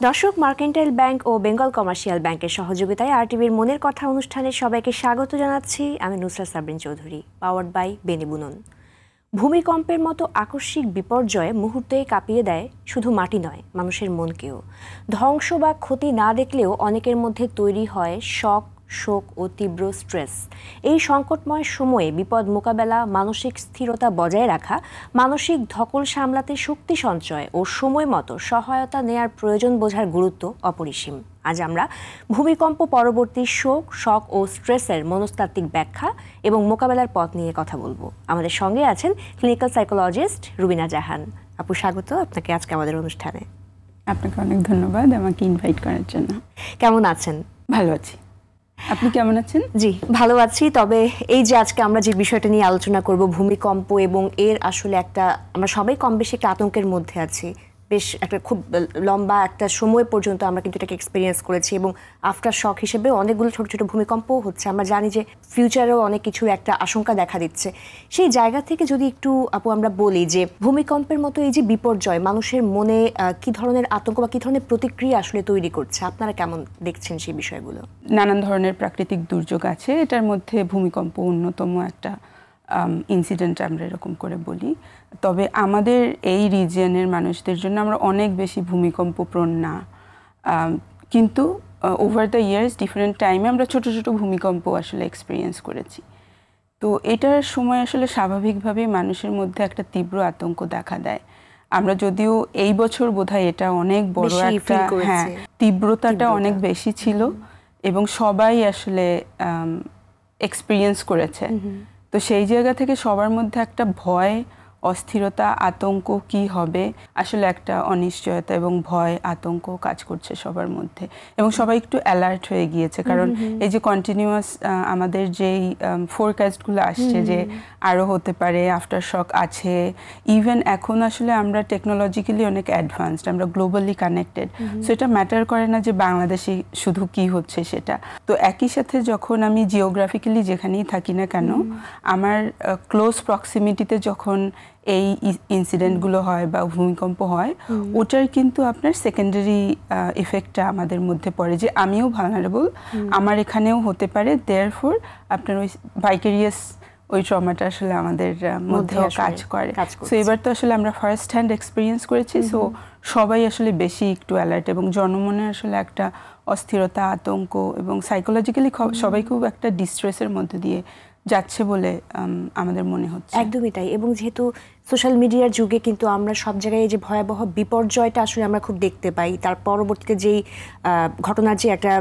দর্শক, mercantile bank ও Bengal commercial ব্যাংকের সহযোগিতায় আরটিভির মনের কথা অনুষ্ঠানে সবাইকে স্বাগত জানাচ্ছি। আমি নুসরাত সাবরিন চৌধুরী, পাওয়ার্ড বাই বেনি বুনন। ভূমিকম্পের মতো আকস্মিক বিপর্যয়ে মুহূর্তেই কাঁপিয়ে দেয় শুধু মাটি নয়, মানুষের মনকেও। ধ্বংস বা ক্ষতি না দেখলেও অনেকের মধ্যে তৈরি হয় শক, শোক ও তীব্র স্ট্রেস। এই সংকটময় সময়ে বিপদ মোকাবেলা, মানসিক স্থিরতা বজায় রাখা, মানসিক ধকল সামলাতে শক্তি সঞ্চয় ও সময় মতো সহায়তা নেয়ার প্রয়োজন বোঝার গুরুত্ব অপরিসীম। আজ আমরা ভূমিকম্প পরবর্তী শোক, শক ও স্ট্রেসের মনস্তাত্ত্বিক ব্যাখ্যা এবং মোকাবেলার পথ নিয়ে কথা বলবো। আমাদের সঙ্গে আছেন ক্লিনিক্যাল সাইকোলজিস্ট রুবিনা জাহান। আপু, স্বাগত আপনাকে আজকে আমাদের অনুষ্ঠানে। আপনাকে অনেক ধন্যবাদ আমাকে ইনভাইট করার জন্য। কেমন আছেন? ভালো আছি, আপনি কেমন আছেন? জি, ভালো আছি। তবে এই যে আজকে আমরা যে বিষয়টা নিয়ে আলোচনা করব, ভূমিকম্প, এবং এর আসলে আমরা সবাই কম বেশি একটা আতঙ্কের মধ্যে আছি। বেশ একটা খুব লম্বা একটা সময় পর্যন্ত আমরা কিন্তু এটাকে এক্সপিরিয়েন্স করেছি, এবং আফটার শক হিসেবে অনেকগুলো ছোট ছোট ভূমিকম্পও হচ্ছে। আমরা জানি যে ফিউচারেও অনেক কিছু একটা আশঙ্কা দেখা দিচ্ছে। সেই জায়গা থেকে যদি একটু আপু আমরা বলি যে ভূমিকম্পের মতো এই যে বিপর্যয় মানুষের মনে কি ধরনের আতঙ্ক বা কি ধরনের প্রতিক্রিয়া আসলে তৈরি করছে, আপনারা কেমন দেখছেন সেই বিষয়গুলো? নানান ধরনের প্রাকৃতিক দুর্যোগ আছে, এটার মধ্যে ভূমিকম্প অন্যতম একটা ইনসিডেন্ট আমরা এরকম করে বলি। তবে আমাদের এই রিজিয়নের মানুষদের জন্য আমরা অনেক বেশি ভূমিকম্প প্রণ না, কিন্তু ওভার দ্য ইয়ার্স ডিফারেন্ট টাইমে আমরা ছোট ছোট ভূমিকম্প আসলে এক্সপিরিয়েন্স করেছি। তো এটার সময় আসলে স্বাভাবিকভাবেই মানুষের মধ্যে একটা তীব্র আতঙ্ক দেখা দেয়। আমরা যদিও এই বছর বোধহয় এটা অনেক বড় একটা তীব্রতাটা অনেক বেশি ছিল এবং সবাই আসলে এক্সপিরিয়েন্স করেছে। তো সেই জায়গা থেকে সবার মধ্যে একটা ভয়, অস্থিরতা, আতঙ্ক, কি হবে, আসলে একটা অনিশ্চয়তা এবং ভয়, আতঙ্ক কাজ করছে সবার মধ্যে, এবং সবাই একটু অ্যালার্ট হয়ে গিয়েছে। কারণ এই যে কন্টিনিউয়াস আমাদের যেই ফোরকাস্টগুলো আসছে যে আরও হতে পারে, আফটার শক আছে, ইভেন এখন আসলে আমরা টেকনোলজিক্যালি অনেক অ্যাডভান্সড, আমরা গ্লোবালি কানেক্টেড। সো এটা ম্যাটার করে না যে বাংলাদেশে শুধু কি হচ্ছে সেটা। তো একই সাথে যখন আমি জিওগ্রাফিক্যালি যেখানেই থাকি না কেন, আমার ক্লোজ প্রক্সিমিটিতে যখন এই ইনসিডেন্টগুলো হয় বা ভূমিকম্প হয়, ওটার কিন্তু আপনার সেকেন্ডারি এফেক্টটা আমাদের মধ্যে পড়ে যে আমিও ভালনারেবল, আমার এখানেও হতে পারে। দেয়ারফর আপনার ওই ভাইকেরিয়াস ওই ট্রমাটা আসলে আমাদের মধ্যেও কাজ করে। সো এবার তো আসলে আমরা ফার্স্ট হ্যান্ড এক্সপিরিয়েন্স করেছি, সো সবাই আসলে বেশি একটু অ্যালার্ট, এবং জনমনে আসলে একটা অস্থিরতা, আতঙ্ক, এবং সাইকোলজিক্যালি সবাই খুব একটা ডিস্ট্রেসের মধ্যে দিয়ে যাচ্ছে বলে আমাদের মনে হচ্ছে। একদমই তাই। এবং যেহেতু সোশ্যাল মিডিয়ার যুগে কিন্তু আমরা সব জায়গায় যে ভয়াবহ বিপর্যয়টা আসলে আমরা খুব দেখতে পাই, তার পরবর্তীতে যেই ঘটনার যে একটা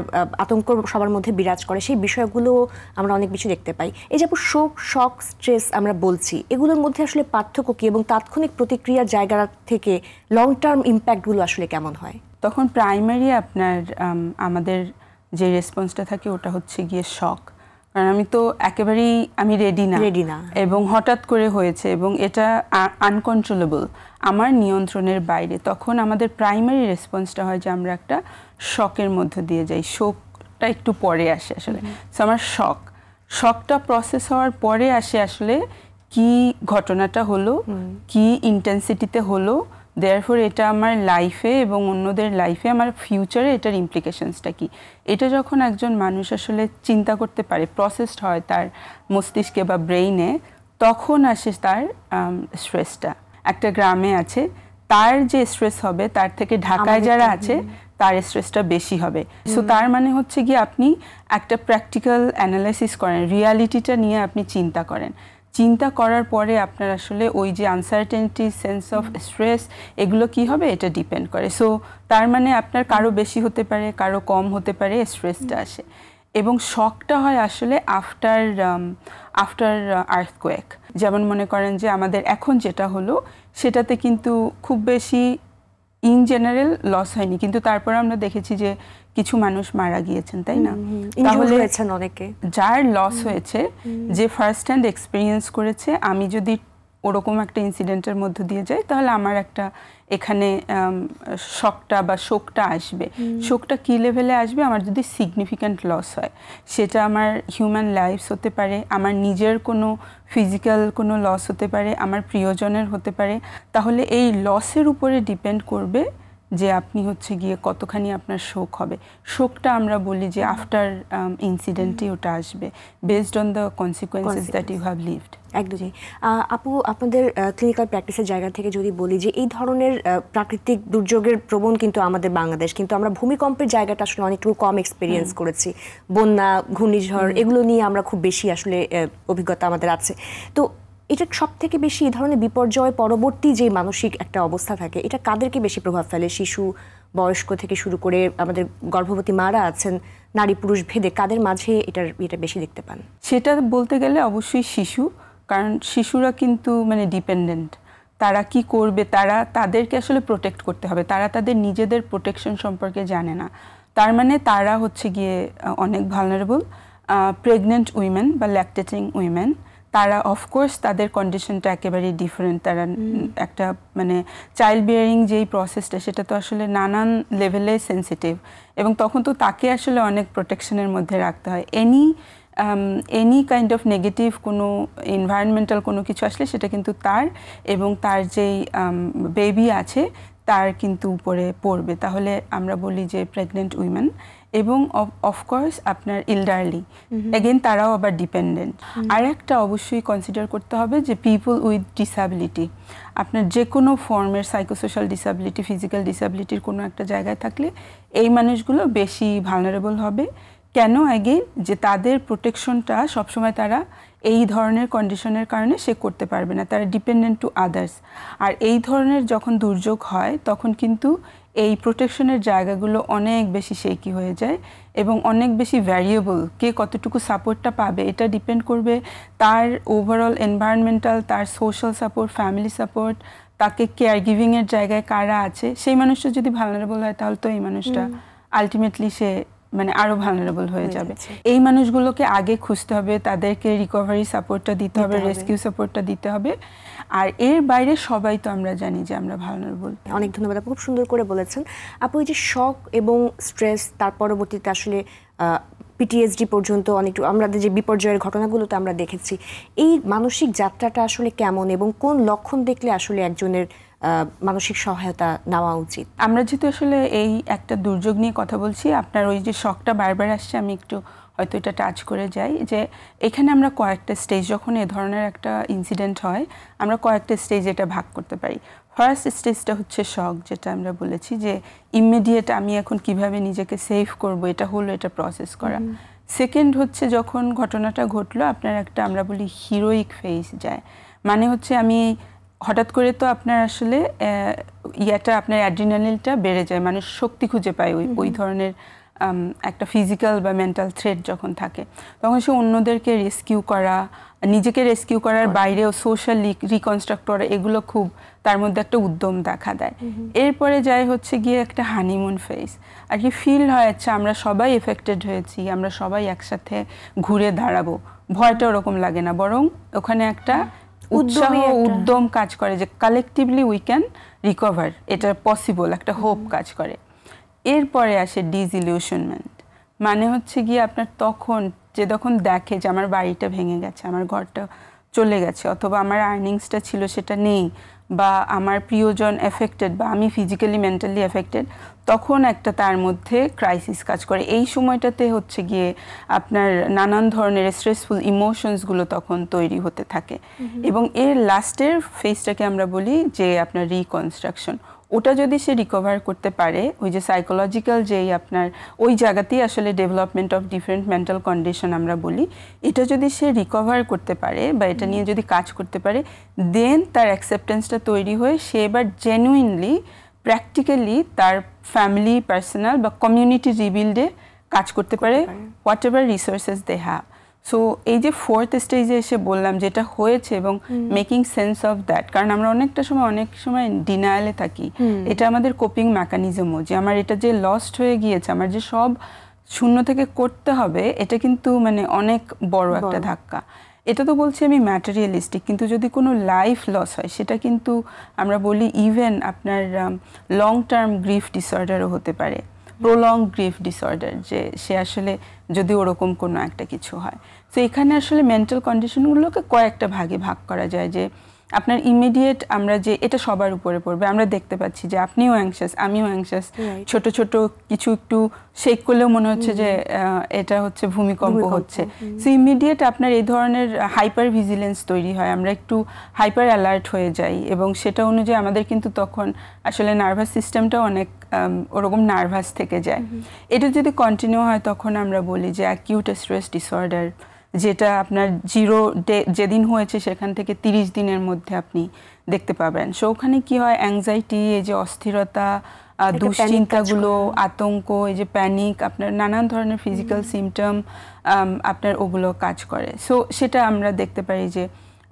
আতঙ্ক সবার মধ্যে বিরাজ করে, সেই বিষয়গুলো আমরা অনেক বেশি দেখতে পাই। এই যে শোক, শক, স্ট্রেস আমরা বলছি, এগুলোর মধ্যে আসলে পার্থক্য কি, এবং তাৎক্ষণিক প্রতিক্রিয়ার জায়গা থেকে লং টার্ম ইম্প্যাক্টগুলো আসলে কেমন হয়? তখন প্রাইমারি আপনার আমাদের যে রেসপন্সটা থাকে ওটা হচ্ছে গিয়ে শক। কারণ আমি রেডি না, এবং হঠাৎ করে হয়েছে এবং এটা আনকন্ট্রোলেবল, আমার নিয়ন্ত্রণের বাইরে। তখন আমাদের প্রাইমারি রেসপন্সটা হয় যে আমরা একটা শকের মধ্যে দিয়ে যাই। শোকটা একটু পরে আসে আসলে। সো আমার শকটা প্রসেস হওয়ার পরে আসে আসলে কি ঘটনাটা হলো, কি ইন্টেন্সিটিতে হলো, দেয়ারফর এটা আমার লাইফে এবং অন্যদের লাইফে, আমার ফিউচারে এটার ইমপ্লিকেশনসটা কি, এটা যখন একজন মানুষ আসলে চিন্তা করতে পারে, প্রসেসড হয় তার মস্তিষ্কে বা ব্রেইনে, তখন আসে তার স্ট্রেসটা। একটা গ্রামে আছে, তার যে স্ট্রেস হবে তার থেকে ঢাকায় যারা আছে তার স্ট্রেসটা বেশি হবে। সো তার মানে হচ্ছে কি, আপনি একটা প্র্যাকটিক্যাল অ্যানালাইসিস করেন, রিয়ালিটিটা নিয়ে আপনি চিন্তা করেন। চিন্তা করার পরে আপনার আসলে ওই যে আনসার্টেনিটি, সেন্স অফ স্ট্রেস, এগুলো কি হবে এটা ডিপেন্ড করে। সো তার মানে আপনার কারো বেশি হতে পারে, কারো কম হতে পারে, স্ট্রেসটা আসে। এবং শকটা হয় আসলে আফটার আর্থকোয়েক। যেমন মনে করেন যে আমাদের এখন যেটা হলো সেটাতে কিন্তু খুব বেশি ইন জেনারেল লস হয়নি, কিন্তু তারপর আমরা দেখেছি যে কিছু মানুষ মারা গিয়েছেন, তাই না? তাহলে যার লস হয়েছে, যে ফার্স্ট হ্যান্ড এক্সপিরিয়েন্স করেছে, আমি যদি ওরকম একটা ইনসিডেন্টের মধ্যে দিয়ে যাই, তাহলে আমার একটা এখানে শকটা বা শোকটা আসবে। শোকটা কী লেভেলে আসবে? আমার যদি সিগনিফিক্যান্ট লস হয়, সেটা আমার হিউম্যান লাইফস হতে পারে, আমার নিজের কোনো ফিজিক্যাল কোনো লস হতে পারে, আমার প্রিয়জনের হতে পারে। তাহলে এই লসের উপরে ডিপেন্ড করবে যে আপনি হচ্ছে গিয়ে কতখানি আপনার শোক হবে। শোকটা আমরা বলি যে আফটার ইনসিডেন্টে ওটা আসবে, based on the consequences that you have lived. একদমই। আপু, আপনাদের ক্লিনিক্যাল প্র্যাকটিসের জায়গা থেকে যদি বলি যে এই ধরনের প্রাকৃতিক দুর্যোগের প্রবণ কিন্তু আমাদের বাংলাদেশ, কিন্তু আমরা ভূমিকম্পের জায়গাটা আসলে অনেকটু কম এক্সপিরিয়েন্স করেছি। বন্যা, ঘূর্ণিঝড় এগুলো নিয়ে আমরা খুব বেশি আসলে অভিজ্ঞতা আমাদের আছে। তো এটা সব থেকে বেশি এই ধরনের বিপর্যয় পরবর্তী যে মানসিক একটা অবস্থা থাকে, এটা কাদেরকে বেশি প্রভাব ফেলে? শিশু, বয়স্ক থেকে শুরু করে আমাদের গর্ভবতী মারা আছেন, নারী পুরুষ ভেদে কাদের মাঝে এটা বেশি দেখতে পান? সেটা বলতে গেলে অবশ্যই শিশু, কারণ শিশুরা কিন্তু মানে ডিপেন্ডেন্ট। তারা কি করবে, তাদেরকে আসলে প্রোটেক্ট করতে হবে। তারা তাদের নিজেদের প্রোটেকশন সম্পর্কে জানে না, তার মানে তারা হচ্ছে গিয়ে অনেক ভালনারেবল। প্রেগনেন্ট উইমেন বা ল্যাকটেটিং উইমেন, তারা অফকোর্স তাদের কন্ডিশনটা একেবারেই ডিফারেন্ট। তারা একটা মানে চাইল্ড বিয়ারিং যেই প্রসেসটা, সেটা তো আসলে নানান লেভেলে সেন্সিটিভ, এবং তখন তো তাকে আসলে অনেক প্রোটেকশনের মধ্যে রাখতে হয়। এনি কাইন্ড অফ নেগেটিভ কোনো এনভায়রনমেন্টাল কোনো কিছু আসলে সেটা কিন্তু তার এবং তার যেই বেবি আছে তার কিন্তু উপরে পড়বে। তাহলে আমরা বলি যে প্রেগনেন্ট উইমেন, এবং অফকোর্স আপনার এল্ডারলি, এগেন তারাও আবার ডিপেন্ডেন্ট। আর একটা অবশ্যই কনসিডার করতে হবে যে পিপল উইথ ডিসএবিলিটি, আপনার যে কোনো ফর্মের সাইকোসোশ্যাল ডিসএবিলিটি, ফিজিক্যাল ডিসএবিলিটির কোনো একটা জায়গায় থাকলে এই মানুষগুলো বেশি ভালনারেবল হবে। কেন? আগে যে তাদের প্রোটেকশনটা সবসময় তারা এই ধরনের কন্ডিশনের কারণে সে করতে পারবে না, তারা ডিপেন্ডেন্ট টু আদার্স। আর এই ধরনের যখন দুর্যোগ হয় তখন কিন্তু এই প্রোটেকশনের জায়গাগুলো অনেক বেশি শেকি হয়ে যায় এবং অনেক বেশি ভ্যারিয়েবল। কে কতটুকু সাপোর্টটা পাবে এটা ডিপেন্ড করবে তার ওভারঅল এনভায়রনমেন্টাল, তার সোশ্যাল সাপোর্ট, ফ্যামিলি সাপোর্ট, তাকে কেয়ার গিভিংয়ের জায়গায় কারা আছে। সেই মানুষটা যদি ভালনারেবল হয় তাহলে তো এই মানুষটা আলটিমেটলি সে মানে আরো ভালনারেবল হয়ে যাবে। এই মানুষগুলোকে আগে খুঁজতে হবে, তাদেরকে রিকভারি সাপোর্টটা দিতে হবে, রেস্কিউ সাপোর্টটা দিতে হবে। আর এর বাইরে সবাই তো আমরা জানি যে আমরা ভালনারেবল। অনেক ধন্যবাদ আপু, খুব সুন্দর করে বলেছেন। আপু, এই যে শক এবং স্ট্রেস, তার পরবর্তীতে আসলে পিটিএসডি পর্যন্ত অনেক আমাদের যে বিপর্যয়ের ঘটনাগুলোতে আমরা দেখেছি, এই মানসিক যাত্রাটা আসলে কেমন এবং কোন লক্ষণ দেখলে আসলে একজনের মানসিক সহায়তা নেওয়া উচিত? আমরা যেহেতু আসলে এই একটা দুর্যোগ নিয়ে কথা বলছি, আপনার ওই যে শকটা বারবার আসছে, আমি একটু হয়তো এটা টাচ করে যাই যে এখানে আমরা কয়েকটা স্টেজ, যখন এ ধরনের একটা ইনসিডেন্ট হয় আমরা কয়েকটা স্টেজ এটা ভাগ করতে পারি। ফার্স্ট স্টেজটা হচ্ছে শক, যেটা আমরা বলেছি যে ইমিডিয়েট আমি এখন কিভাবে নিজেকে সেভ করব, এটা হলো, এটা প্রসেস করা। সেকেন্ড হচ্ছে যখন ঘটনাটা ঘটলো আপনার একটা আমরা বলি হিরোইক ফেজ যায়, মানে হচ্ছে আমি হঠাৎ করে তো আপনার আসলে ইয়াটা আপনার অ্যাড্রিনালিনটা বেড়ে যায়, মানুষ শক্তি খুঁজে পায় ওই ধরনের একটা ফিজিক্যাল বা মেন্টাল থ্রেট যখন থাকে, তখন সে অন্যদেরকে রেস্কিউ করা, নিজেকে রেস্কিউ করার বাইরেও সোশ্যাল রিকনস্ট্রাক্ট করা, এগুলো খুব তার মধ্যে একটা উদ্যম দেখা দেয়। এরপরে যায় হচ্ছে গিয়ে একটা হানিমুন ফেজ, আর কি ফিল হয় আচ্ছা আমরা সবাই এফেক্টেড হয়েছি, আমরা সবাই একসাথে ঘুরে দাঁড়াবো, ভয়টা ওরকম লাগে না, বরং ওখানে একটা উৎসাহ উদ্যম কাজ করে যে কালেকটিভলি উই ক্যান রিকভার, এটা পসিবল, একটা হোপ কাজ করে। এরপরে আসে ডিসইলিউশনমেন্ট, মানে হচ্ছে গিয়ে আপনার তখন দেখে যে আমার বাড়িটা ভেঙে গেছে, আমার ঘরটা চলে গেছে, অথবা আমার আর্নিংসটা ছিল সেটা নেই, বা আমার প্রিয়জন এফেক্টেড, বা আমি ফিজিক্যালি মেন্টালি এফেক্টেড, তখন একটা তার মধ্যে ক্রাইসিস কাজ করে। এই সময়টাতে হচ্ছে গিয়ে আপনার নানান ধরনের স্ট্রেসফুল ইমোশনসগুলো তখন তৈরি হতে থাকে, এবং এর লাস্টের ফেজটাকে আমরা বলি যে আপনার রিকনস্ট্রাকশন। ওটা যদি সে রিকভার করতে পারে, ওই যে সাইকোলজিক্যাল যেই আপনার ওই জায়গাতেই আসলে development of different mental condition আমরা বলি, এটা যদি সে রিকভার করতে পারে বা এটা নিয়ে যদি কাজ করতে পারে, দেন তার অ্যাকসেপ্টেন্সটা তৈরি হয়ে সে এবার জেনুইনলি প্র্যাকটিক্যালি তার ফ্যামিলি, পার্সোনাল বা কমিউনিটি রিবিল্ডে কাজ করতে পারে, whatever resources they have. So এই যে ফোর্থ স্টেজে এসে বললাম যেটা হয়েছে এবং মেকিং সেন্স অফ দ্যাট, কারণ আমরা অনেক সময় ডিনায়ালে থাকি, এটা আমাদের কোপিং মেকানিজমও, যে আমার এটা যে লস্ট হয়ে গিয়েছে, আমার যে সব শূন্য থেকে করতে হবে, এটা কিন্তু মানে অনেক বড় একটা ধাক্কা। এটা তো বলছি আমি ম্যাটেরিয়ালিস্টিক, কিন্তু যদি কোনো লাইফ লস হয় সেটা কিন্তু আমরা বলি ইভেন আপনার লং টার্ম গ্রিফ ডিসঅর্ডারও হতে পারে, প্রলং গ্রিফ ডিসঅর্ডার, যে সে আসলে যদি ওরকম কোনো একটা কিছু হয়। তো এখানে আসলে মেন্টাল কন্ডিশনগুলোকে কয়েকটা ভাগে ভাগ করা যায়, যে আপনার ইমিডিয়েট আমরা যে এটা সবার উপরে পড়বে, আমরা দেখতে পাচ্ছি যে আপনিও অ্যাংশাস, আমিও অ্যাংশাস, ছোট ছোট কিছু একটু শেক করলেও মনে হচ্ছে যে এটা হচ্ছে ভূমিকম্প হচ্ছে। সো ইমিডিয়েট আপনার এই ধরনের হাইপার ভিজিলেন্স তৈরি হয়, আমরা একটু হাইপার অ্যালার্ট হয়ে যাই এবং সেটা অনুযায়ী আমাদের কিন্তু তখন আসলে নার্ভাস সিস্টেমটা অনেক ওরকম নার্ভাস থেকে যায়। এটা যদি কন্টিনিউ হয় তখন আমরা বলি যে অ্যাকিউট স্ট্রেস ডিসঅর্ডার, যেটা আপনার 0 ডে যেদিন হয়েছে সেখান থেকে 30 দিনের মধ্যে আপনি দেখতে পাবেন। সো ওখানে কি হয়, অ্যাংজাইটি, এই যে অস্থিরতা, দুশ্চিন্তাগুলো, আতঙ্ক, এই যে প্যানিক, আপনার নানান ধরনের ফিজিক্যাল সিমটম আপনার ওগুলো কাজ করে। সো সেটা আমরা দেখতে পারি যে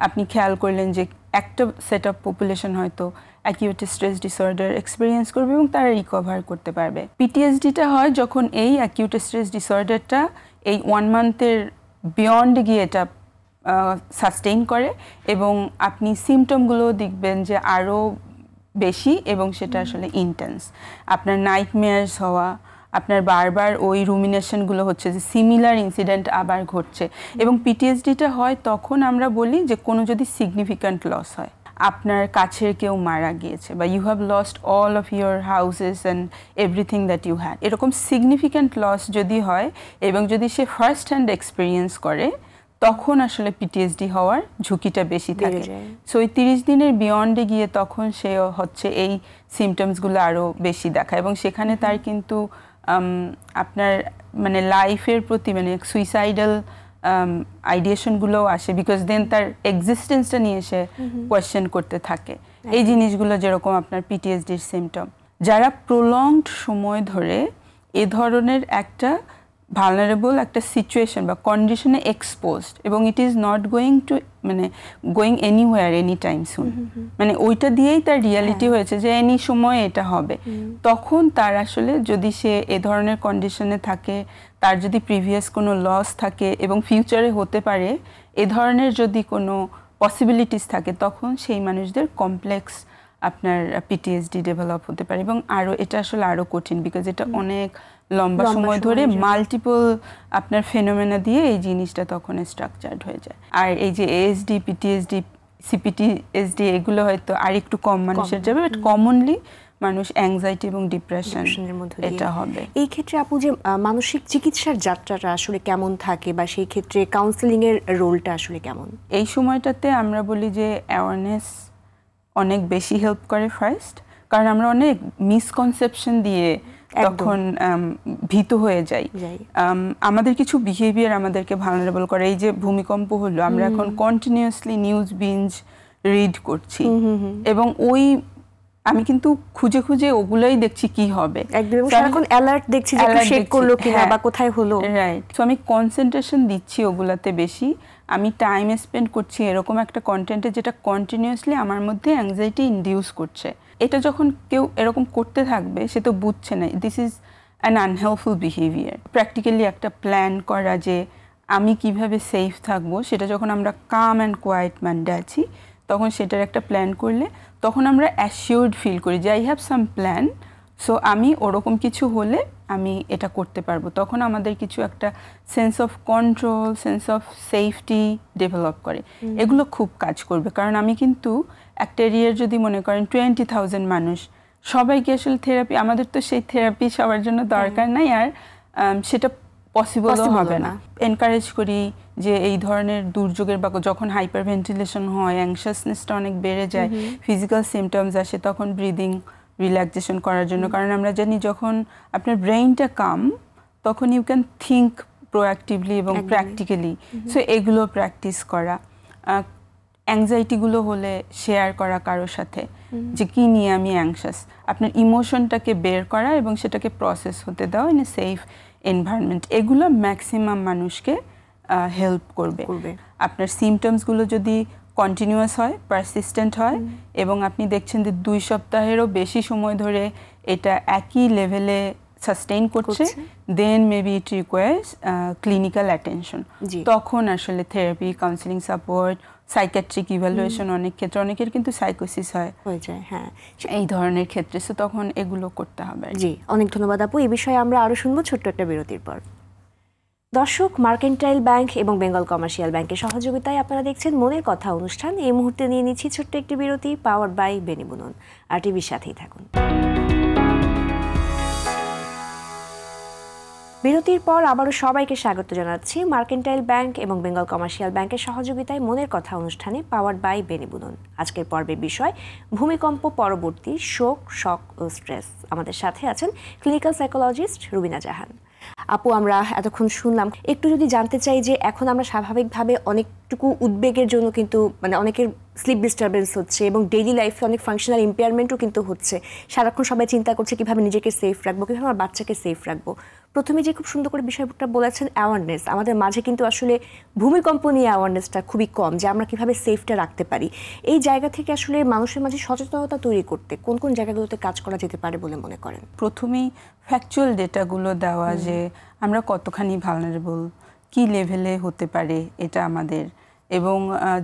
আপনি খেয়াল করলেন যে একটা সেট অফ পপুলেশন হয়তো অ্যাকিউট স্ট্রেস ডিসঅর্ডার এক্সপিরিয়েন্স করবে এবং তারা রিকভার করতে পারবে। পিটিএসডিটা হয় যখন এই অ্যাকিউট স্ট্রেস ডিসঅর্ডারটা এই 1 মান্থের বিয়ন্ড গিয়ে এটা সাস্টেইন করে এবং আপনি সিমটমগুলো দেখবেন যে আরও বেশি এবং সেটা আসলে ইন্টেন্স। আপনার নাইটমেয়ার্স হওয়া, আপনার বারবার ওই রুমিনেশনগুলো হচ্ছে যে সিমিলার ইনসিডেন্ট আবার ঘটছে। এবং পিটিএসডিটা হয় তখন আমরা বলি যে কোনো যদি সিগনিফিক্যান্ট লস হয়, আপনার কাছের কেউ মারা গিয়েছে বা you have lost all of your houses and everything that you had, এরকম সিগনিফিক্যান্ট লস যদি হয় এবং যদি সে ফার্স্ট হ্যান্ড এক্সপিরিয়েন্স করে তখন আসলে পিটিএসডি হওয়ার ঝুঁকিটা বেশি থাকে। সো ওই 30 দিনের বিয়ন্ডে গিয়ে তখন সে হচ্ছে এই সিমটমসগুলো আরও বেশি দেখায় এবং সেখানে তার কিন্তু আপনার মানে লাইফের প্রতি মানে সুইসাইডাল আইডিয়েশনগুলোও আসে, বিকজ দেন তার এক্সিস্টেন্সটা নিয়ে সে কোয়েশ্চেন করতে থাকে। এই জিনিসগুলো যেরকম আপনার পিটিএসডির সিমটম, যারা প্রলংড সময় ধরে এ ধরনের একটা ভালনারেবল একটা সিচুয়েশন বা কন্ডিশনে এক্সপোজড এবং it is not going anywhere any time soon, মানে ওইটা দিয়েই তার রিয়ালিটি হয়েছে যে এনি সময় এটা হবে, তখন তার আসলে যদি সে এ ধরনের কন্ডিশনে থাকে, তার যদি প্রিভিয়াস কোনো লস থাকে এবং ফিউচারে হতে পারে এ ধরনের যদি কোনো পসিবিলিটিস থাকে, তখন সেই মানুষদের কমপ্লেক্স আপনার পিটিএসডি ডেভেলপ হতে পারে এবং আরও এটা আসলে আরও কঠিন, বিকজ এটা অনেক লম্বা সময় ধরে মাল্টিপল আপনার ফেনোমেনা দিয়ে এই জিনিসটা তখন স্ট্রাকচার্ড হয়ে যায়। আর এই যে এএসডি, পিটিএসডি, সিপিটিএসডি এগুলো হয়তো আর একটু কম মানুষের যাবে, বাট কমনলি মানুষ অ্যাংজাইটি এবং ডিপ্রেশনের মধ্যে এটা হবে। এই ক্ষেত্রে আপু যে মানসিক চিকিৎসার যাত্রাটা আসলে কেমন থাকে বা সেই ক্ষেত্রে কাউন্সেলিং এর রোলটা আসলে কেমন? এই সময়টাতে আমরা বলি যে অ্যাওয়ারনেস অনেক বেশি হেল্প করে ফার্স্ট, কারণ আমরা অনেক মিসকনসেপশন দিয়ে তখন ভীত হয়ে যাই। আমাদের কিছু বিহেভিয়ার আমাদেরকে ভালনারেবল করে। এই যে ভূমিকম্প হলো, আমরা এখন কন্টিনিউয়াসলি নিউজ বিঞ্জ রিড করছি এবং ওই আমি কিন্তু খুঁজে খুঁজে ওগুলোই দেখছি কি হবে, একদম সারাক্ষণ অ্যালার্ট দেখছি যে শেক করলো কিনা বা কোথায় হলো, রাইট। সো আমি কনসেন্ট্রেশন দিচ্ছি ওগুলাতে বেশি, আমি টাইম স্পেন্ড করছি এরকম একটা কন্টেন্টে যেটা কন্টিনিউয়াসলি আমার মধ্যে অ্যাংজাইটি ইনডিউস করছে। এটা যখন কেউ এরকম করতে থাকবে সে তো বুঝছে না this is an unhelpful behaviour. Practically একটা প্ল্যান করা যে আমি কিভাবে সেফ থাকবো, সেটা যখন আমরা কাম অ্যান্ড কোয়াইট মাইন্ডে আছি তখন সেটার একটা প্ল্যান করলে তখন আমরা অ্যাসিওর্ড ফিল করি যে I have some plan, so আমি ওরকম কিছু হলে আমি এটা করতে পারবো। তখন আমাদের কিছু একটা sense of control, sense of safety develop করে। এগুলো খুব কাজ করবে, কারণ আমি কিন্তু একটা এরিয়ার যদি মনে করেন 20,000 মানুষ, সবাইকে আসলে থেরাপি, আমাদের তো সেই থেরাপি সবার জন্য দরকার নাই, আর সেটা পসিবলও হবে না। এনকারেজ করি যে এই ধরনের দুর্যোগের বা যখন হাইপার ভেন্টিলেশন হয়, অ্যাংশাসনেসটা অনেক বেড়ে যায়, ফিজিক্যাল সিমটমস আসে, তখন ব্রিদিং রিল্যাক্সেশন করার জন্য। কারণ আমরা জানি যখন আপনার ব্রেইনটা কাম তখন ইউ ক্যান থিঙ্ক প্রোঅ্যাক্টিভলি এবং প্র্যাকটিক্যালি। সো এগুলো প্র্যাকটিস করা, অ্যাংজাইটিগুলো হলে শেয়ার করা কারোর সাথে যে কি নিয়ে আমি অ্যাংশাস, আপনার ইমোশনটাকে বের করা এবং সেটাকে প্রসেস হতে দেওয়া ইন এ সেফ এনভায়রনমেন্ট, এগুলো ম্যাক্সিমাম মানুষকে হেল্প করবে। আপনার সিমটমসগুলো যদি কন্টিনিউয়াস হয়, পারসিস্টেন্ট হয় এবং আপনি দেখছেন যে 2 সপ্তাহেরও বেশি সময় ধরে এটা একই লেভেলে সাস্টেইন করছে, then maybe it requires clinical attention. তখন আসলে therapy, counselling support, psychiatric evaluation, অনেক ক্ষেত্রে অনেকের কিন্তু সাইকোসিস হয়ে যায়, হ্যাঁ, এই ধরনের ক্ষেত্রে। সো তখন এগুলো করতে হবে। জি, অনেক ধন্যবাদ আপু। এই বিষয়ে আমরা আরো শুনবো ছোট্ট একটা বিরতির পর। দর্শক, মার্কেন্টাইল ব্যাংক এবং বেঙ্গল কমার্শিয়াল ব্যাংকের সহযোগিতায় আপনারা দেখছেন মনের কথা অনুষ্ঠান। এই মুহূর্তে নিয়ে নিচ্ছি ছোট্ট একটি বিরতি, পাওয়ার্ড বাই বেনি বুনন। আর টিভির সাথেই থাকুন। বিরতির পর আবারও সবাইকে স্বাগত জানাচ্ছি মার্কেন্টাইল ব্যাংক এবং বেঙ্গল কমার্শিয়াল ব্যাংকের সহযোগিতায় মনের কথা অনুষ্ঠানে পাওয়ার্ড বাই বেনি বুনন। আজকের পর্বের বিষয় ভূমিকম্প পরবর্তী শোক, শক ও স্ট্রেস। আমাদের সাথে আছেন ক্লিনিক্যাল সাইকোলজিস্ট রুবিনা জাহান। আপু, আমরা এতক্ষণ শুনলাম, একটু যদি জানতে চাই যে এখন আমরা স্বাভাবিকভাবে অনেকটুকু উদ্বেগের জন্য কিন্তু অনেকের স্লিপ ডিস্টারবেন্স হচ্ছে এবং ডেইলি লাইফে অনেক ফাংশনাল ইম্পেয়ারমেন্টও কিন্তু হচ্ছে। সারাক্ষণ সবাই চিন্তা করছে কীভাবে নিজেকে সেফ রাখবো, কীভাবে আমার বাচ্চাকে সেফ রাখবো। প্রথমে যে খুব সুন্দর করে বিষয়টা বলেছেন অ্যাওয়ারনেস, আমাদের মাঝে কিন্তু আসলে ভূমিকম্প নিয়ে অ্যাওয়ারনেসটা খুবই কম, যে আমরা কীভাবে সেফটা রাখতে পারি। এই জায়গা থেকে আসলে মানুষের মাঝে সচেতনতা তৈরি করতে কোন কোন জায়গাগুলোতে কাজ করা যেতে পারে বলে মনে করেন? প্রথমেই ফ্যাকচুয়াল ডেটাগুলো দেওয়া, যে আমরা কতখানি ভালনারেবল, কি লেভেলে হতে পারে এটা আমাদের, এবং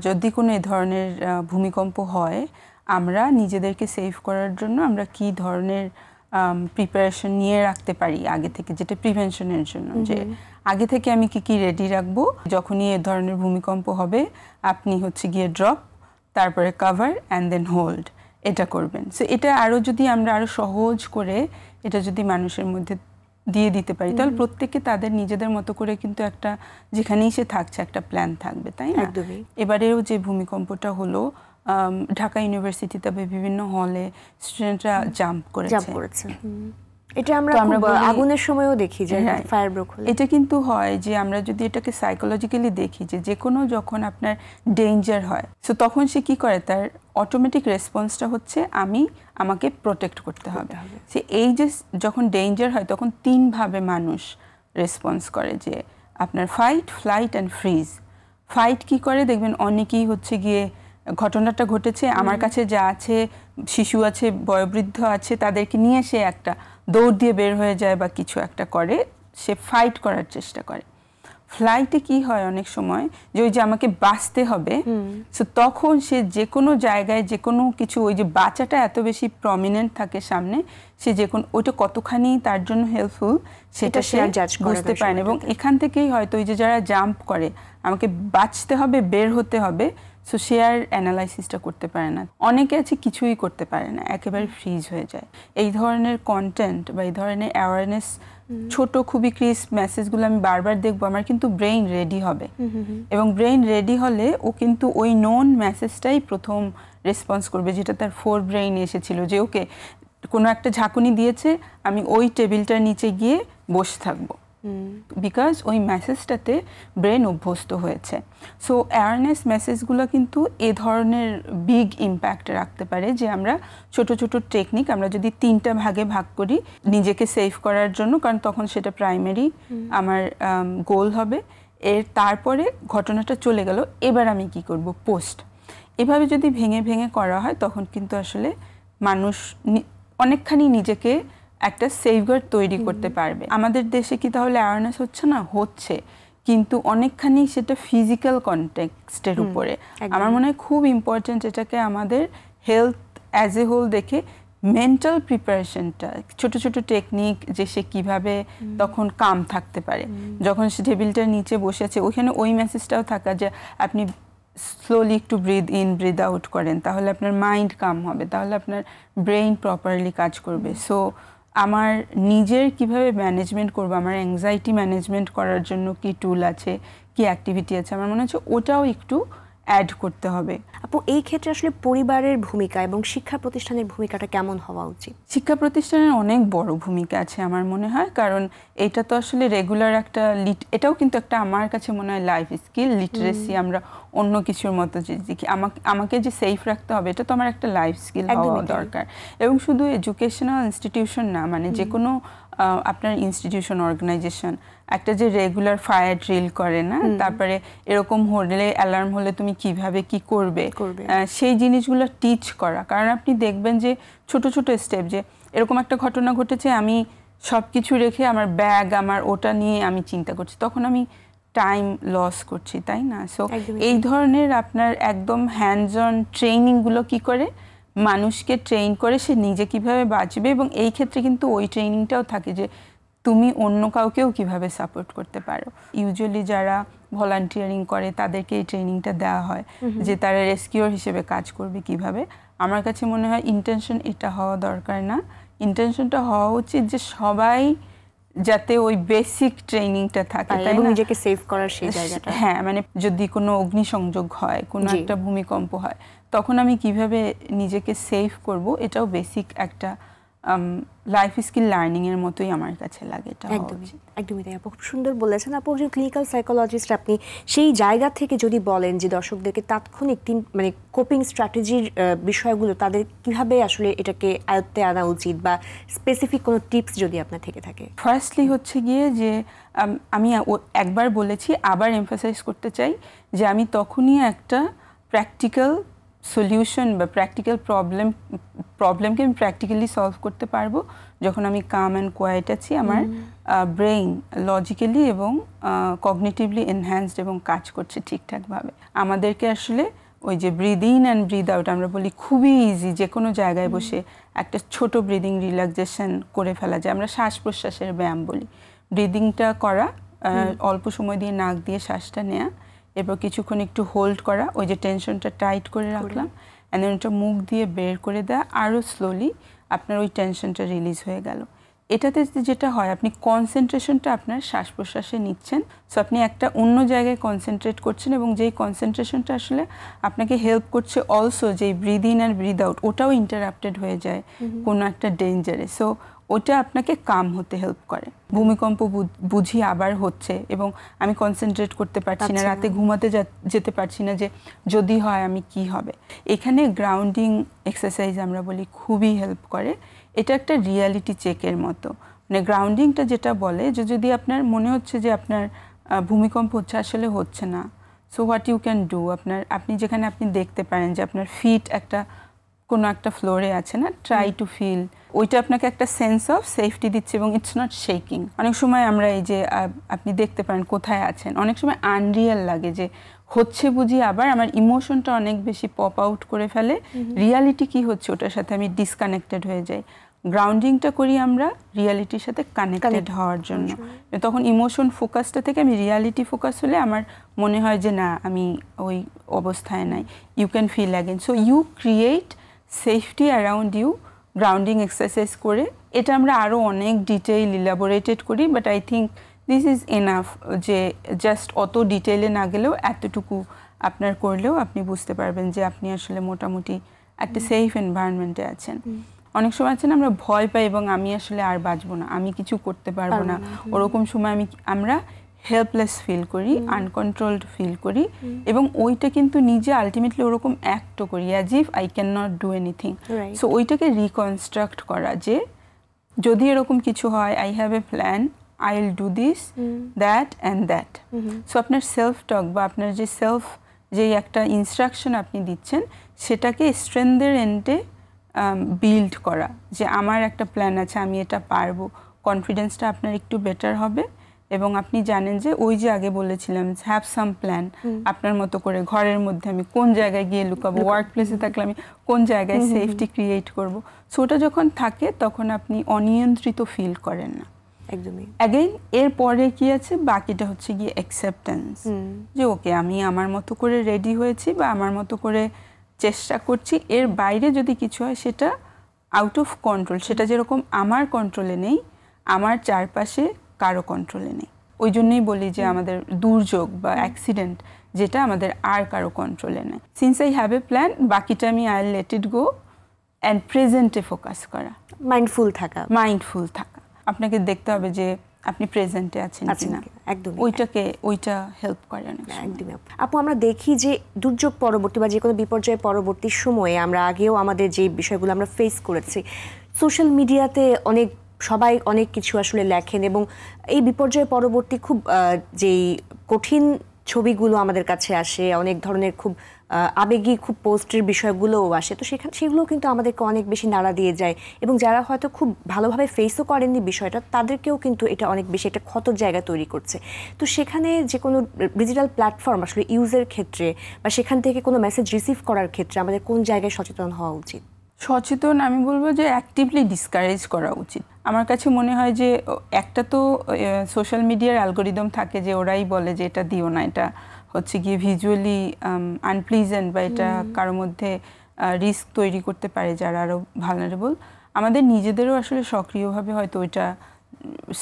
যদি কোনো এ ধরনের ভূমিকম্প হয় আমরা নিজেদেরকে সেভ করার জন্য আমরা কি ধরনের প্রিপারেশন নিয়ে রাখতে পারি আগে থেকে, যেটা প্রিভেনশনের জন্য, যে আগে থেকে আমি কি কি রেডি রাখবো। যখনই এ ধরনের ভূমিকম্প হবে আপনি গিয়ে ড্রপ, তারপরে কাভার অ্যান্ড দেন হোল্ড, এটা করবেন। সো এটা আরও যদি আমরা আরও সহজ করে এটা যদি মানুষের মধ্যে দিয়ে দিতে পারি, তাহলে প্রত্যেকে তাদের নিজেদের মতো করে কিন্তু একটা, যেখানেই সে থাকছে একটা প্ল্যান থাকবে, তাই না? এবারেও যে ভূমিকম্পটা হলো ঢাকা ইউনিভার্সিটিতে বিভিন্ন হলে স্টুডেন্টরা জাম্প করেছে। এটা আমরা আগুনের সময়ও দেখি যে ফায়ার ব্রেক হলে। এটা কিন্তু হয় যে আমরা যদি এটাকে সাইকোলজিক্যালি দেখি, যে কোনো যখন আপনার ডেঞ্জার হয়, সো তখন সে কি করে, তার অটোমেটিক রেসপন্সটা হচ্ছে আমাকে প্রোটেক্ট করতে হবে। সে এই যে যখন ডেঞ্জার হয় তখন তিনভাবে মানুষ রেসপন্স করে, যে আপনার fight, flight and fridge. Fight কি করে দেখবেন, অনেকেই গিয়ে ঘটনাটা ঘটেছে, আমার কাছে যা আছে, শিশু আছে, বয়োবৃদ্ধ আছে, তাদেরকে নিয়ে সে একটা দৌড় দিয়ে বের হয়ে যায় বা কিছু একটা করে, সে ফাইট করার চেষ্টা করে। ফ্লাইটে কি হয় অনেক সময়, যে ওই যে আমাকে বাঁচতে হবে, সো তখন সে যে কোনো জায়গায় যে কোনো কিছু, ওই যে বাঁচাটা এত বেশি প্রমিনেন্ট থাকে সামনে, সে যে কোনো ওইটা কতখানি তার জন্য হেল্পফুল সেটা সে বুঝতে পারে না। এবং এখান থেকেই হয়তো ওই যে যারা জাম্প করে, আমাকে বাঁচতে হবে, বের হতে হবে, সো সে আর অ্যানালাইসিসটা করতে পারে না। অনেকে আছে কিছুই করতে পারে না, একেবারে ফ্রিজ হয়ে যায়। এই ধরনের কন্টেন্ট বা এই ধরনের অ্যাওয়ারনেস, ছোট খুবই ক্রিস্প মেসেজগুলো আমি বারবার দেখবো, আমার কিন্তু ব্রেইন রেডি হবে। এবং ব্রেইন রেডি হলে ও কিন্তু ওই নোন মেসেজটাই প্রথম রেসপন্স করবে, যেটা তার ফোর ব্রেইন এসেছিল, যে ওকে কোনো একটা ঝাঁকুনি দিয়েছে, আমি ওই টেবিলটার নিচে গিয়ে বসে থাকবো, বিকজ ওই মেসেজটাতে ব্রেন অভ্যস্ত হয়েছে। সো অ্যাওয়ারনেস মেসেজগুলো কিন্তু এ ধরনের বিগ ইম্প্যাক্ট রাখতে পারে, যে আমরা ছোট ছোট টেকনিক আমরা যদি তিনটা ভাগে ভাগ করি নিজেকে সেভ করার জন্য, কারণ তখন সেটা প্রাইমারি আমার গোল হবে। তারপরে ঘটনাটা চলে গেল, এবার আমি কি করব, পোস্ট। এভাবে যদি ভেঙে ভেঙে করা হয় তখন কিন্তু আসলে মানুষ অনেকখানি নিজেকে একটা সেফগার্ড তৈরি করতে পারবে। আমাদের দেশে কি তাহলে অ্যাওয়ারনেস হচ্ছে না? হচ্ছে, কিন্তু অনেকখানি সেটা ফিজিক্যাল কনটেক্সটের উপরে। আমার মনে হয় খুব ইম্পর্টেন্ট এটাকে আমাদের হেলথ অ্যাজ এ হোল দেখে মেন্টাল প্রিপারেশনটা, ছোট ছোট টেকনিক, যে সে কীভাবে তখন কাম থাকতে পারে। যখন সে টেবিলটার নিচে বসে আছে, ওইখানে ওই মেসেজটাও থাকা, যে আপনি স্লোলি একটু ব্রিথ ইন ব্রিথ আউট করেন, তাহলে আপনার মাইন্ড কাম হবে, তাহলে আপনার ব্রেইন প্রপারলি কাজ করবে। সো আমার নিজের কিভাবে ম্যানেজমেন্ট করবো, আমার অ্যাংজাইটি ম্যানেজমেন্ট করার জন্য কি টুল আছে, কি অ্যাক্টিভিটি আছে, আমার মনে হচ্ছে ওটাও একটু অ্যাড করতে হবে। আপু, এই ক্ষেত্রে আসলে পরিবারের ভূমিকা এবং শিক্ষা প্রতিষ্ঠানের ভূমিকাটা কেমন হওয়া উচিত? শিক্ষা প্রতিষ্ঠানের অনেক বড় ভূমিকা আছে আমার মনে হয়, কারণ এটা তো আসলে রেগুলার একটা এটাও কিন্তু একটা আমার কাছে মনে হয় লাইফ স্কিল, লিটারেসি। আমরা অন্য কিছুর মতো যে আমাকে যে সেফ রাখতে হবে, এটা তো আমার একটা লাইফ স্কিল হওয়া দরকার। এবং শুধু এডুকেশনাল ইনস্টিটিউশন না, মানে যে কোনো আপনার ইনস্টিটিউশন, অর্গানাইজেশন একটা যে রেগুলার ফায়ার ড্রিল করে না, তারপরে এরকম হলে অ্যালার্ম হলে তুমি কিভাবে কি করবে, সেই জিনিসগুলো টিচ করা। কারণ আপনি দেখবেন যে ছোট ছোট স্টেপ, যে এরকম একটা ঘটনা ঘটেছে, আমি সব কিছু রেখে আমার ব্যাগ, আমার ওটা নিয়ে আমি চিন্তা করছি, তখন আমি টাইম লস করছি, তাই না? সো এই ধরনের আপনার একদম হ্যান্ডস অন ট্রেনিংগুলো কি করে মানুষকে ট্রেন করে সে নিজে কিভাবে বাঁচবে। এবং এই ক্ষেত্রে কিন্তু ওই ট্রেনিংটাও থাকে যে তুমি অন্য কাউকেও কিভাবে সাপোর্ট করতে পারো। ইউজুয়ালি যারা ভলান্টিয়ারিং করে তাদেরকে এই ট্রেনিংটা দেওয়া হয় যে তারা রেস্কিউর হিসেবে কাজ করবে কিভাবে। আমার কাছে মনে হয় ইন্টেনশন এটা হওয়া দরকার না, ইন্টেনশনটা হওয়া উচিত যে সবাই যাতে ওই বেসিক ট্রেনিংটা থাকে, তাই না, নিজেকে সেভ করার সেই জায়গাটা। হ্যাঁ, মানে যদি কোনো অগ্নিসংযোগ হয়, কোনো একটা ভূমিকম্প হয়, তখন আমি কিভাবে নিজেকে সেভ করব, এটাও বেসিক একটা লাইফ স্কিল লার্নিং এর মতোই আমার কাছে লাগে। এটা একদমই তাই। আপু খুব সুন্দর বলেছেন। আপু একজন ক্লিনিক্যাল সাইকোলজিস্ট, আপনি সেই জায়গা থেকে যদি বলেন যে দর্শকদেরকে তাৎক্ষণিক মানে কোপিং স্ট্র্যাটেজির বিষয়গুলো তাদের কিভাবে আসলে এটাকে আয়ত্তে আনা উচিত, বা স্পেসিফিক কোনো টিপস যদি আপনার থেকে থাকে। ফার্স্টলি হচ্ছে গিয়ে যে আমি একবার বলেছি, আবার এমফাসাইজ করতে চাই যে আমি তখনই একটা প্র্যাকটিক্যাল সলিউশন বা প্র্যাকটিক্যাল প্রবলেমকে আমি প্র্যাকটিক্যালি সলভ করতে পারবো যখন আমি কাম অ্যান্ড কোয়াইট আছি, আমার ব্রেইন লজিক্যালি এবং কগনিটিভলি এনহ্যান্সড এবং কাজ করছে ঠিকঠাকভাবে। আমাদেরকে আসলে ওই যে breathe in and breathe out আমরা বলি, খুবই ইজি, যে কোনো জায়গায় বসে একটা ছোট ব্রিদিং রিল্যাক্সেশন করে ফেলা যায়। আমরা শ্বাস প্রশ্বাসের ব্যায়াম বলি। ব্রিদিংটা করা, অল্প সময় দিয়ে নাক দিয়ে শ্বাসটা নেওয়া, এরপর কিছুক্ষণ একটু হোল্ড করা, ওই যে টেনশনটা টাইট করে রাখলাম, অ্যান্ড দেন ওটা মুখ দিয়ে বের করে দেওয়া, আরও স্লোলি আপনার ওই টেনশনটা রিলিজ হয়ে গেল। এটাতে যেটা হয়, আপনি কনসেন্ট্রেশনটা আপনার শ্বাস প্রশ্বাসে নিচ্ছেন, সো আপনি একটা অন্য জায়গায় কনসেন্ট্রেট করছেন, এবং যেই কনসেন্ট্রেশনটা আসলে আপনাকে হেল্প করছে অলসো যেই ব্রিদ ইন আর ব্রিদ আউট, ওটাও ইন্টারাপ্টেড হয়ে যায় কোনো একটা ডেঞ্জারে, সো ওটা আপনাকে কাম হতে হেল্প করে। ভূমিকম্প বুঝি আবার হচ্ছে এবং আমি কনসেন্ট্রেট করতে পারছি না, রাতে ঘুমাতে যেতে পারছি না, যে যদি হয় আমি কি হবে। এখানে গ্রাউন্ডিং এক্সারসাইজ আমরা বলি খুবই হেল্প করে। এটা একটা রিয়ালিটি চেকের মতো। মানে গ্রাউন্ডিংটা যেটা বলে যে যদি আপনার মনে হচ্ছে যে আপনার ভূমিকম্প হচ্ছে, আসলে হচ্ছে না, so what you can do, আপনি যেখানে আপনি দেখতে পারেন যে আপনার ফিট একটা কোনো একটা ফ্লোরে আছে না, ট্রাই টু ফিল, ওইটা আপনাকে একটা সেন্স অফ সেফটি দিচ্ছে এবং ইটস নট শেকিং। অনেক সময় আমরা এই যে আপনি দেখতে পারেন কোথায় আছেন, অনেক সময় আনরিয়াল লাগে যে হচ্ছে বুঝি, আবার আমার ইমোশনটা অনেক বেশি পপ আউট করে ফেলে, রিয়ালিটি কি হচ্ছে ওটার সাথে আমি ডিসকানেক্টেড হয়ে যাই। গ্রাউন্ডিংটা করি আমরা রিয়ালিটির সাথে কানেক্টেড হওয়ার জন্য। তখন ইমোশন ফোকাসটা থেকে আমি রিয়ালিটি ফোকাস হলে আমার মনে হয় যে না, আমি ওই অবস্থায় নাই। You can feel again, so you create safety around you grounding exercise করে। এটা আমরা আরও অনেক ডিটেইল ইলাবোরেটেড করি, but I think this is enough, যে জাস্ট অত ডিটেইলে না গেলেও এতটুকু আপনার করলেও আপনি বুঝতে পারবেন যে আপনি আসলে মোটামুটি একটা সেফ এনভায়রনমেন্টে আছেন। অনেক সময় আছে না, আমরা ভয় পাই এবং আমি আসলে আর বাঁচবো না, আমি কিছু করতে পারবো না, ওরকম সময় আমরা হেল্পলেস ফিল করি, আনকন্ট্রোলড ফিল করি, এবং ওইটা কিন্তু নিজে আলটিমেটলি ওরকম অ্যাক্টও করি as if I can not do anything. So ওইটাকে রিকনস্ট্রাক্ট করা যে যদি এরকম কিছু হয়, I have a plan, I will do this, that and that. So আপনার সেলফ টক বা আপনার যে যেই একটা ইনস্ট্রাকশন আপনি দিচ্ছেন, সেটাকে স্ট্রেংথের এন্ডে বিল্ড করা, যে আমার একটা প্ল্যান আছে, আমি এটা পারবো। কনফিডেন্সটা আপনার একটু বেটার হবে, এবং আপনি জানেন যে ওই যে আগে বলেছিলাম হ্যাভ সাম প্ল্যান, আপনার মতো করে ঘরের মধ্যে আমি কোন জায়গায় গিয়ে লুকাবো, ওয়ার্ক প্লেসে থাকলে আমি কোন জায়গায় সেফটি ক্রিয়েট করব। সো ওটা যখন থাকে তখন আপনি অনিয়ন্ত্রিত ফিল করেন না। একদমই। অ্যাগেইন এরপরে কি আছে, বাকিটা হচ্ছে গিয়ে অ্যাকসেপ্টেন্স, যে ওকে আমি আমার মতো করে রেডি হয়েছি বা আমার মতো করে চেষ্টা করছি, এর বাইরে যদি কিছু হয় সেটা আউট অফ কন্ট্রোল, সেটা যেরকম আমার কন্ট্রোলে নেই, আমার চারপাশে কারো কন্ট্রোলে নেই। ওই জন্যই বলি যে আমাদের দুর্যোগ বা অ্যাক্সিডেন্ট যেটা আমাদের আর কারো কন্ট্রোলে নেই। Since I have a plan, বাকিটা আমি I let it go and প্রেজেন্টে ফোকাস করা, মাইন্ডফুল থাকা। আপনাকে দেখতে হবে যে আপনি প্রেজেন্টে আছেন কিনা, একদম ওইটা হেল্প করে অনেক। একদমই আপু, আমরা দেখি যে দুর্যোগ পরবর্তী বা যে কোনো বিপর্যয় পরবর্তী সময়ে আমরা আগেও আমাদের যে বিষয়গুলো আমরা ফেস করেছি, সোশ্যাল মিডিয়াতে সবাই অনেক কিছু আসলে লেখেন, এবং এই বিপর্যয় পরবর্তী খুব যেই কঠিন ছবিগুলো আমাদের কাছে আসে, অনেক ধরনের খুব আবেগী খুব পোস্টের বিষয়গুলোও আসে, তো সেগুলো কিন্তু আমাদেরকে অনেক বেশি নাড়া দিয়ে যায়, এবং যারা হয়তো খুব ভালোভাবে ফেসও করেননি বিষয়টা, তাদেরকেও কিন্তু এটা অনেক বেশি একটা ক্ষতর জায়গা তৈরি করছে। তো সেখানে যে কোনো ডিজিটাল প্ল্যাটফর্ম আসলে ইউজের ক্ষেত্রে বা সেখান থেকে কোনো মেসেজ রিসিভ করার ক্ষেত্রে আমাদের কোন জায়গায় সচেতন হওয়া উচিত? সচেতন আমি বলবো যে অ্যাক্টিভলি ডিসকারেজ করা উচিত। আমার কাছে মনে হয় যে একটা তো সোশ্যাল মিডিয়ার অ্যালগোরিদম থাকে যে ওরাই বলে যে এটা দিও না, এটা হচ্ছে গিয়ে ভিজুয়ালি আনপ্লিজেন্ট বা এটা কারোর মধ্যে রিস্ক তৈরি করতে পারে যারা আরও ভালনারেবল। আমাদের নিজেদেরও আসলে সক্রিয়ভাবে হয়তো ওইটা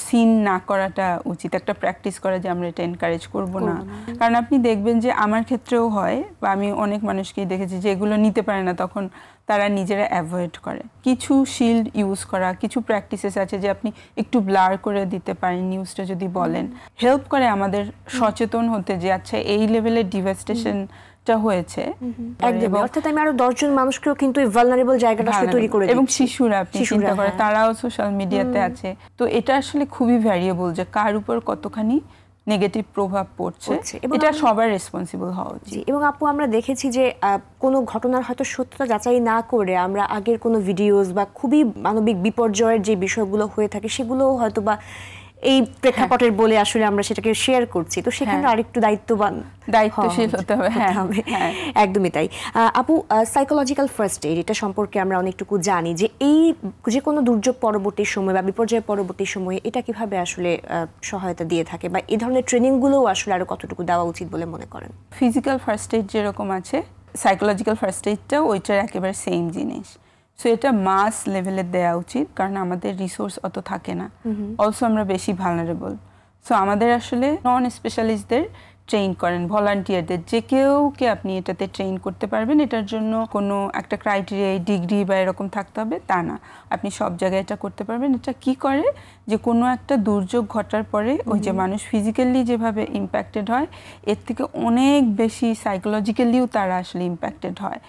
সিন না করাটা উচিত, একটা প্র্যাকটিস করা যে আমরা এটা এনকারেজ করব না। কারণ আপনি দেখবেন যে আমার ক্ষেত্রেও হয়, বা আমি অনেক মানুষকেই দেখেছি যে এগুলো নিতে পারে না, তখন তারা নিজেরা অ্যাভয়েড করে। কিছু শিল্ড ইউজ করা, কিছু প্র্যাকটিসেস আছে যে আপনি একটু ব্লার করে দিতে পারেন নিউজটা যদি বলেন, হেল্প করে আমাদের সচেতন হতে যে আচ্ছা এই লেভেলের ডিভাস্টেশন হয়েছে। একদম, অর্থাৎ আমি আরো 10 জন মানুষকেও কিন্তু এই ভালনারেবল জায়গাটা আসলে তৈরি করে দিচ্ছি। এবং শিশুরা আপনি চিন্তা করে তারাও সোশ্যাল মিডিয়াতে আছে, তো এটা আসলে খুবই ভ্যারিয়েবল যে কার উপর কতখানি নেগেটিভ প্রভাব পড়ছে, এটা সবার রেসপন্সিবল হওয়া উচিত। এবং আপু আমরা দেখেছি যে কোনো ঘটনার হয়তো সত্যতা যাচাই না করে আমরা আগের কোনো ভিডিওস বা খুবই মানবিক বিপর্যয়ের যে বিষয়গুলো হয়ে থাকে সেগুলো হয়তো বা এই প্রেক্ষাপটের বলে আসলে আমরা সেটাকে শেয়ার করছি, তো সেখানে আরেকটু দায়িত্বশীল হতে হবে। একদমই তাই। আপু, সাইকোলজিক্যাল ফার্স্ট এইড এটা সম্পর্কে আমরা অনেকটুকু জানি যে এই যে কোনো দুর্যোগ পরবর্তী সময় বা বিপর্যয় পরবর্তী সময়ে এটা কিভাবে আসলে সহায়তা দিয়ে থাকে, বা এই ধরনের ট্রেনিংগুলোও আসলে আরো কতটুকু দেওয়া উচিত বলে মনে করেন? ফিজিক্যাল ফার্স্ট এইড যেরকম আছে, সাইকোলজিক্যাল ফার্স্ট এইডটাও ওইটার একেবারে সেম জিনিস। সো এটা মাস লেভেলে দেওয়া উচিত, কারণ আমাদের রিসোর্স অত থাকে না, অলসো আমরা বেশি ভালনারেবল। সো আমাদের আসলে নন স্পেশালিস্টদের ট্রেন করেন, ভলান্টিয়ারদের, যে কেউকে আপনি এটাতে ট্রেন করতে পারবেন। এটার জন্য কোনো একটা ক্রাইটেরিয়া ডিগ্রি বা এরকম থাকতে হবে তা না, আপনি সব জায়গায় এটা করতে পারবেন। এটা কি করে যে কোনো একটা দুর্যোগ ঘটার পরে ওই যে মানুষ ফিজিক্যালি যেভাবে ইম্প্যাক্টেড হয়, এর থেকে অনেক বেশি সাইকোলজিক্যালিও তারা আসলে ইম্প্যাক্টেড হয়।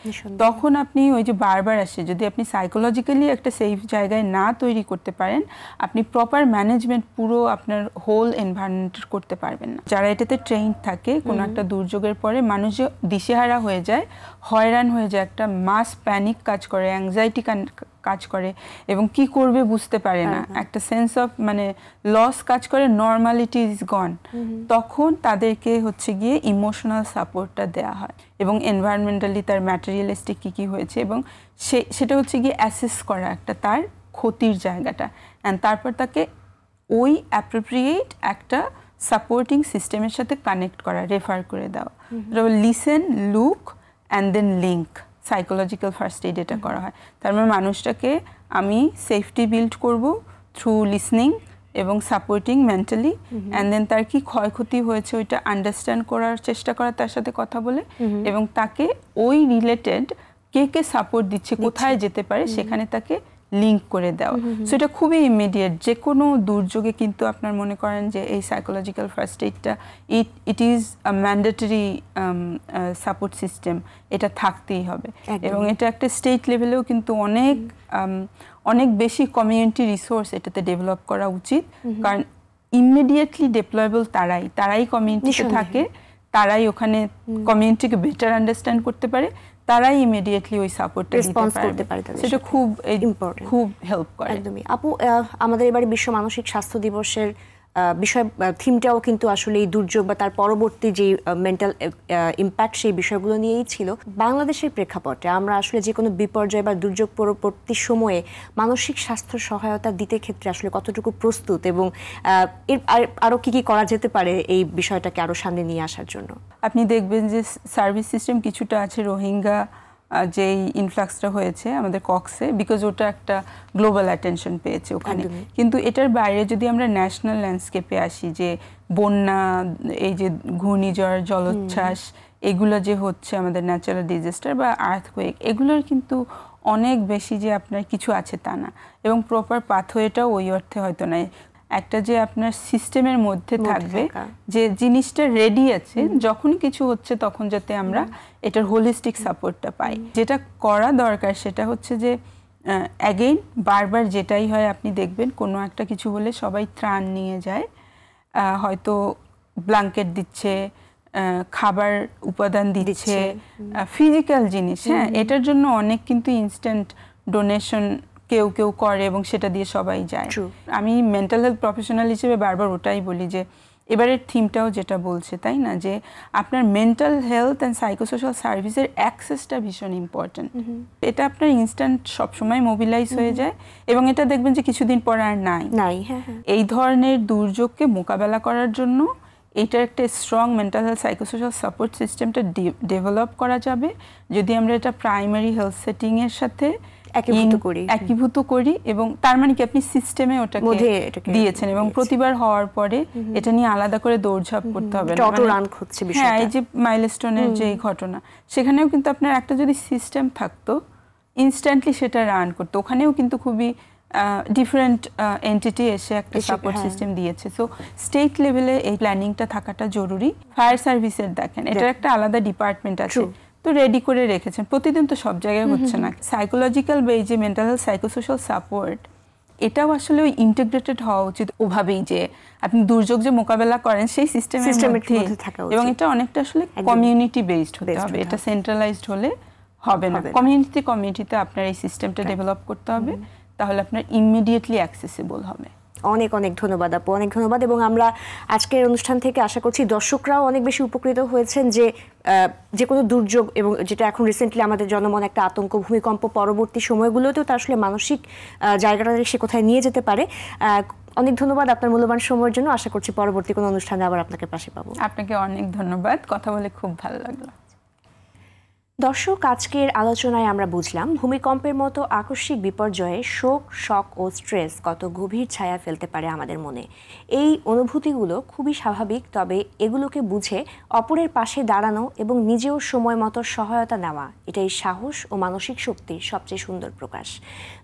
তখন আপনি ওই যে বারবার আসে, যদি আপনি সাইকোলজিক্যালি একটা সেফ জায়গায় না তৈরি করতে পারেন, আপনি প্রপার ম্যানেজমেন্ট পুরো আপনার হোল এনভায়রনমেন্ট করতে পারবেন না। যারা এটাতে ট্রেন থাকে, কোনো একটা দুর্যোগের পরে মানুষ যে দিশেহারা হয়ে যায়, হয়রান হয়ে যায়, একটা মাস প্যানিক কাজ করে, অ্যাংজাইটি কাজ করে এবং কি করবে বুঝতে পারে না, একটা সেন্স অফ মানে লস কাজ করে, নর্মালিটি ইজ গন। তখন তাদেরকে হচ্ছে গিয়ে ইমোশনাল সাপোর্টটা দেওয়া হয় এবং এনভায়রনমেন্টালি তার ম্যাটেরিয়ালিস্টিক কী হয়েছে এবং সেটা হচ্ছে গিয়ে অ্যাসেস করা একটা তার ক্ষতির জায়গাটা, অ্যান্ড তারপর তাকে ওই অ্যাপ্রোপ্রিয়েট একটা সাপোর্টিং সিস্টেমের সাথে কানেক্ট করা, রেফার করে দেওয়া। Listen, look and then link, psychological first aid এটা করা হয়। তার মানে মানুষটাকে আমি সেফটি বিল্ড করব থ্রু লিসনিং এবং সাপোর্টিং মেন্টালি, অ্যান্ড দেন তার কি ক্ষয়ক্ষতি হয়েছে ওইটা আন্ডারস্ট্যান্ড করার চেষ্টা করা তার সাথে কথা বলে, এবং তাকে ওই রিলেটেড কে কে সাপোর্ট দিচ্ছে, কোথায় যেতে পারে সেখানে তাকে লিঙ্ক করে দেওয়া। সো এটা খুবই ইমিডিয়েট। যে কোনো দুর্যোগে কিন্তু আপনার মনে করেন যে এই সাইকোলজিক্যাল ফার্স্ট এইডটা it is a mandatory support system, এটা থাকতেই হবে। এবং এটা একটা স্টেট লেভেলেও কিন্তু অনেক বেশি কমিউনিটি রিসোর্স এটাতে ডেভেলপ করা উচিত, কারণ ইমিডিয়েটলি ডিপ্লয়েবল তারাই কমিউনিটিতে থাকে, তারাই ওখানে কমিউনিটিকে বেটার আন্ডারস্ট্যান্ড করতে পারে, তারাই ইমিডিয়েটলি ওই সাপোর্টটা দিতে পারে। সেটা খুব ইম্পর্টেন্ট, খুব হেল্প করে। একদমই আপু, আমাদের এবারে বিশ্ব মানসিক স্বাস্থ্য দিবসের বিষয় থিমটাও কিন্তু আসলে এই দুর্যোগ বা তার পরবর্তী যে মেন্টাল ইম্প্যাক্ট সেই বিষয়গুলো নিয়েই ছিল। বাংলাদেশের প্রেক্ষাপটে আমরা আসলে যে কোনো বিপর্যয় বা দুর্যোগ পরবর্তী সময়ে মানসিক স্বাস্থ্য সহায়তা দিতে ক্ষেত্রে আসলে কতটুকু প্রস্তুত, এবং এর আরও কি কি করা যেতে পারে এই বিষয়টাকে আরও সামনে নিয়ে আসার জন্য? আপনি দেখবেন যে সার্ভিস সিস্টেম কিছুটা আছে, রোহিঙ্গা যেই ইনফ্লাক্সটা হয়েছে আমাদের কক্সে, বিকজ ওটা একটা গ্লোবাল অ্যাটেনশন পেয়েছে ওখানে। কিন্তু এটার বাইরে যদি আমরা ন্যাশনাল ল্যান্ডস্কেপে আসি, যে বন্যা, এই যে ঘূর্ণিঝড়, জলোচ্ছ্বাস, এগুলো যে হচ্ছে আমাদের ন্যাচারাল ডিজাস্টার বা আর্থকুয়েক, এগুলোর কিন্তু অনেক বেশি যে আপনার কিছু আছে তা না, এবং প্রপার পাথওয়েটাও ওই অর্থে হয়তো নাই। একটা যে আপনার সিস্টেমের মধ্যে থাকবে যে জিনিসটা রেডি আছে, যখন কিছু হচ্ছে তখন যাতে আমরা এটার হোলিস্টিক সাপোর্টটা পাই। যেটা করা দরকার সেটা হচ্ছে যে অ্যাগেইন বারবার যেটাই হয়, আপনি দেখবেন কোনো একটা কিছু হলে সবাই ত্রাণ নিয়ে যায়, হয়তো ব্ল্যাঙ্কেট দিচ্ছে, খাবার উপাদান দিচ্ছে, ফিজিক্যাল জিনিস। হ্যাঁ, এটার জন্য অনেক কিন্তু ইনস্ট্যান্ট ডোনেশন কেউ করে এবং সেটা দিয়ে সবাই যায়। আমি মেন্টাল হেলথ প্রফেশনাল হিসেবে বারবার ওটাই বলি যে এবারের থিমটাও যেটা বলছে তাই না, যে আপনার মেন্টাল হেলথ অ্যান্ড সাইকোসোশ্যাল সার্ভিসের অ্যাক্সেসটা ভীষণ ইম্পর্টেন্ট। এটা আপনার ইনস্ট্যান্ট সবসময় মোবিলাইজ হয়ে যায় এবং এটা দেখবেন যে কিছুদিন পর আর নাই। এই ধরনের দুর্যোগকে মোকাবেলা করার জন্য এটার একটা strong mental health psychosocial support সিস্টেমটা ডেভেলপ করা যাবে যদি আমরা এটা প্রাইমারি হেলথ সেটিংয়ের সাথে একীভূত করি। এবং তার মানে কি আপনি সিস্টেমে ওটাকে দিয়েছেন এবং প্রতিবার হওয়ার পরে এটা নিয়ে আলাদা করে দৌড়ঝাঁপ করতে হবে না। হ্যাঁ, এই যে মাইলস্টোনের যে ঘটনা, সেখানেও কিন্তু আপনার একটা যদি সিস্টেম থাকতো ইনস্ট্যান্টলি সেটা রান করতো, ওখানেও কিন্তু খুবই ডিফারেন্ট এন্টিটি এসে একটা সাপোর্ট সিস্টেম দিয়েছে। সো স্টেট লেভেলে এই প্ল্যানিংটা থাকাটা জরুরি। ফায়ার সার্ভিসের দেখেন এটার একটা আলাদা ডিপার্টমেন্ট আছে, তো রেডি করে রেখেছেন। প্রতিদিন তো সব জায়গায় হচ্ছে না। সাইকোলজিক্যাল বা এই যে মেন্টাল হেলথ সাইকোসোশ্যাল সাপোর্ট, এটাও আসলে ওই ইন্টিগ্রেটেড হওয়া উচিত ওভাবেই, যে আপনি দুর্যোগ যে মোকাবেলা করেন সেই সিস্টেমের মধ্যে থাকা উচিত। এবং এটা অনেকটা আসলে কমিউনিটি বেসড হতে হবে, এটা সেন্ট্রালাইজড হলে হবে না। কমিউনিটিতে আপনার এই সিস্টেমটা ডেভেলপ করতে হবে, তাহলে আপনার ইমিডিয়েটলি অ্যাক্সেসিবল হবে। অনেক অনেক ধন্যবাদ আপু, অনেক ধন্যবাদ। এবং আমরা আজকের অনুষ্ঠান থেকে আশা করছি দর্শকরাও অনেক বেশি উপকৃত হয়েছেন যে কোনো দুর্যোগ, এবং যেটা এখন রিসেন্টলি আমাদের জনমনে একটা আতঙ্ক, ভূমিকম্প পরবর্তী সময়গুলোতেও তার আসলে মানসিক জায়গাটা সে কোথায় নিয়ে যেতে পারে। অনেক ধন্যবাদ আপনার মূল্যবান সময়ের জন্য। আশা করছি পরবর্তী কোনো অনুষ্ঠানে আবার আপনাকে পাশে পাবো। আপনাকে অনেক ধন্যবাদ, কথা বলে খুব ভালো লাগলো। দর্শক, আজকের আলোচনায় আমরা বুঝলাম ভূমিকম্পের মতো আকস্মিক বিপর্যয়ে শোক, শক ও স্ট্রেস কত গভীর ছায়া ফেলতে পারে আমাদের মনে। এই অনুভূতিগুলো খুবই স্বাভাবিক, তবে এগুলোকে বুঝে অপরের পাশে দাঁড়ানো এবং নিজেও সময় মতো সহায়তা নেওয়া, এটাই সাহস ও মানসিক শক্তির সবচেয়ে সুন্দর প্রকাশ।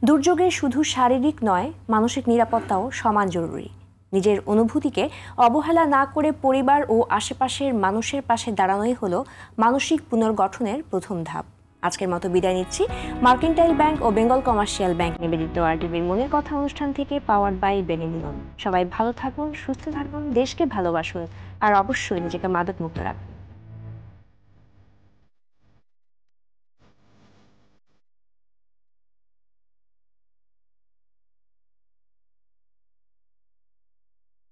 দুর্যোগে শুধু শারীরিক নয়, মানসিক নিরাপত্তাও সমান জরুরি। নিজের অনুভূতিকে অবহেলা না করে পরিবার ও আশেপাশের মানুষের পাশে দাঁড়ানোই হলো মানসিক পুনর্গঠনের প্রথম ধাপ। আজকের মতো বিদায় নিচ্ছি। মার্কেন্টাইল ব্যাংক ও বেঙ্গল কমার্শিয়াল ব্যাংক নিবেদিত আরটিভির মনের কথা অনুষ্ঠান থেকে, পাওয়ার্ড বাই বেনেবুনন। সবাই ভালো থাকুন, সুস্থ থাকুন, দেশকে ভালোবাসুন আর অবশ্যই নিজেকে মাদকমুক্ত রাখুন।